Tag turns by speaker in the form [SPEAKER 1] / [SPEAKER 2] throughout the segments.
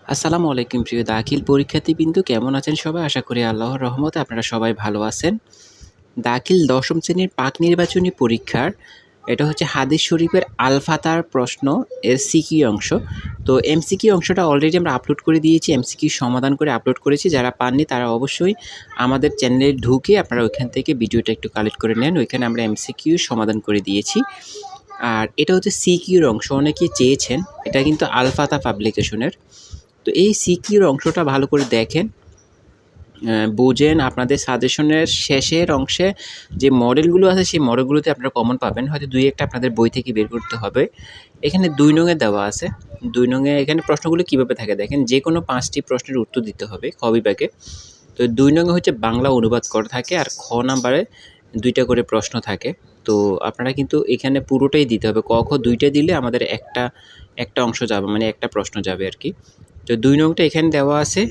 [SPEAKER 1] আসসালামু আলাইকুম প্রিয় দাখিল পরীক্ষার্থীবৃন্দ কেমন আছেন সবাই? আশা করি আল্লাহর রহমতে আপনারা সবাই ভালো আছেন। দাখিল ১০ম শ্রেণীর পাক নির্বাচনী পরীক্ষার এটা হচ্ছে হাদিস শরীফের আল ফাতার প্রশ্ন এর সিকিউ অংশ। তো এমসিকিউ অংশটা অলরেডি আমরা আপলোড করে দিয়েছি। এমসিকিউ সমাধান করে আপলোড করেছি। যারা পাননি তারা অবশ্যই আমাদের চ্যানেলে ঢুকে আপনারা ওইখান থেকে ভিডিওটা একটু কালেক্ট করে নেন। ওইখানে আমরা এমসিকিউ সমাধান করে দিয়েছি। আর এটা হচ্ছে সিকিউর অংশ। অনেকেই চেয়েছেন। এটা কিন্তু আল ফাতা পাবলিকেশনের। তো এই সিকিউর অংশটা ভালো করে দেখেন, বোঝেন। আপনাদের সাজেশনের শেষের অংশে যে মডেলগুলো আছে সেই মডেলগুলোতে আপনারা কমন পাবেন। হয়তো ২-১টা আপনাদের বই থেকে বের করতে হবে। এখানে ২ নং এ দেওয়া আছে। ২ নং এ এখানে প্রশ্নগুলো কীভাবে থাকে দেখেন, যেকোনো ৫টি প্রশ্নের উত্তর দিতে হবে খ বিভাগে। তো ২ নং এ হচ্ছে বাংলা অনুবাদ করা থাকে আর খ নাম্বারে ২টা করে প্রশ্ন থাকে। তো আপনারা কিন্তু এখানে পুরোটাই দিতে হবে। ক, খ ২টা দিলে আমাদের একটা অংশ যাবে, মানে একটা প্রশ্ন যাবে আরকি। তো ২ নংটা এখানে দেওয়া আছে।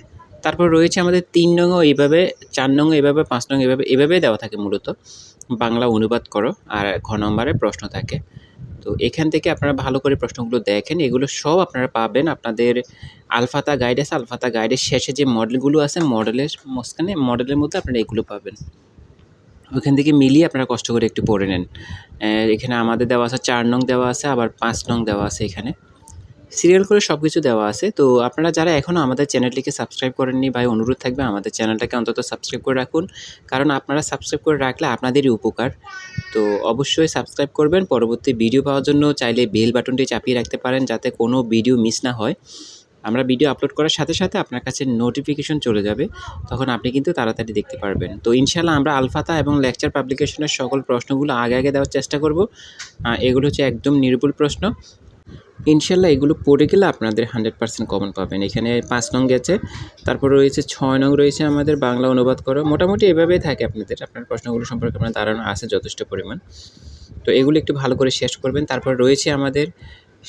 [SPEAKER 1] তারপর রয়েছে আমাদের ৩ নংও এইভাবে, ৪ নং এভাবে, ৫ নং এভাবে দেওয়া থাকে মূলত। বাংলা অনুবাদ করো আর ঘ নম্বরে প্রশ্ন থাকে। তো এখান থেকে আপনারা ভালো করে প্রশ্নগুলো দেখেন। এগুলো সব আপনারা পাবেন আপনাদের আল ফাতা গাইড আছে। আল ফাতা গাইডের শেষে যে মডেলগুলো আছে মডেলের মাঝখানে, মডেলের মধ্যে আপনারা এগুলো পাবেন। ওইখান থেকে মিলিয়ে আপনারা কষ্ট করে একটু পড়ে নেন। এখানে আমাদের দেওয়া আছে ৪ নং দেওয়া আছে, আবার ৫ নং দেওয়া আছে এখানে। সিরিয়াল করে সব কিছু দেওয়া আছে। তো আপনারা যারা এখনও আমাদের চ্যানেলটিকে সাবস্ক্রাইব করেননি, ভাই অনুরোধ থাকবে আমাদের চ্যানেলটাকে অন্তত সাবস্ক্রাইব করে রাখুন। কারণ আপনারা সাবস্ক্রাইব করে রাখলে আপনাদেরই উপকার। তো অবশ্যই সাবস্ক্রাইব করবেন। পরবর্তী ভিডিও পাওয়ার জন্য চাইলে বেল বাটনটি চাপিয়ে রাখতে পারেন যাতে কোনো ভিডিও মিস না হয়। আমরা ভিডিও আপলোড করার সাথে সাথে আপনার কাছে নোটিফিকেশন চলে যাবে। তখন আপনি কিন্তু তাড়াতাড়ি দেখতে পারবেন। তো ইনশাআল্লাহ আমরা আল ফাতা এবং লেকচার পাবলিকেশনের সকল প্রশ্নগুলো আগে দেওয়ার চেষ্টা করব। এগুলো হচ্ছে একদম নির্ভুল প্রশ্ন। ইনশাআল্লাহ এগুলো পড়ে গেলে আপনাদের 100% কমন পাবেন। এখানে ৫ নং গেছে, তারপর রয়েছে ৬ নং রয়েছে আমাদের বাংলা অনুবাদ করো। মোটামুটি এভাবেই থাকে আপনাদের। আপনার প্রশ্নগুলো সম্পর্কে আপনার ধারণা আছে যথেষ্ট পরিমাণ। তো এগুলো একটু ভালো করে শেষ করবেন। তারপর রয়েছে আমাদের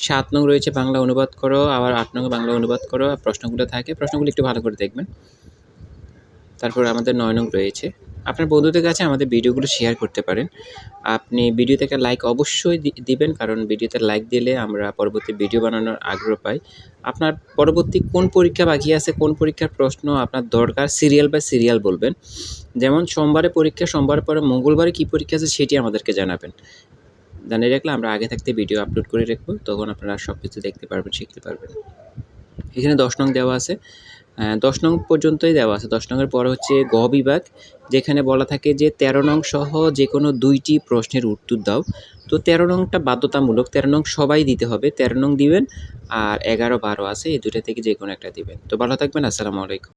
[SPEAKER 1] ৭ নং রয়েছে বাংলা অনুবাদ করো, আবার ৮ নং বাংলা অনুবাদ করো। প্রশ্নগুলো থাকে, প্রশ্নগুলো একটু ভালো করে দেখবেন। তারপর আমাদের ৯ নং রয়েছে। আপনার বন্ধুদের কাছে আমাদের ভিডিওগুলো শেয়ার করতে পারেন। আপনি ভিডিওতে একটা লাইক অবশ্যই দিবেন, কারণ ভিডিওতে লাইক দিলে আমরা পরবর্তী ভিডিও বানানোর আগ্রহ পাই। আপনার পরবর্তী কোন পরীক্ষা বাকি আছে, কোন পরীক্ষার প্রশ্ন আপনার দরকার, সিরিয়াল বাই সিরিয়াল বলবেন। যেমন সোমবারে পরীক্ষা, সোমবার পরে মঙ্গলবারে কী পরীক্ষা আছে সেটি আমাদেরকে জানাবেন। জানিয়ে রাখলে আমরা আগে থাকতে ভিডিও আপলোড করে রাখবো, তখন আপনারা সব কিছু দেখতে পারবেন, শিখতে পারবেন। এখানে ১০ নং দেওয়া আছে। ১০ নং পর্যন্তই দেওয়া আছে। ১০ নংয়ের পরে হচ্ছে গ বিভাগ, যেখানে বলা থাকে যে ১৩ নং সহ যেকোনো ২টি প্রশ্নের উত্তর দাও। তো ১৩ নংটা বাধ্যতামূলক। ১৩ নং সবাই দিতে হবে। ১৩ নং দিবেন আর ১১, ১২ আছে, এই ২টা থেকে যেকোনো একটা দিবেন। তো ভালো থাকবেন। আসসালামু আলাইকুম।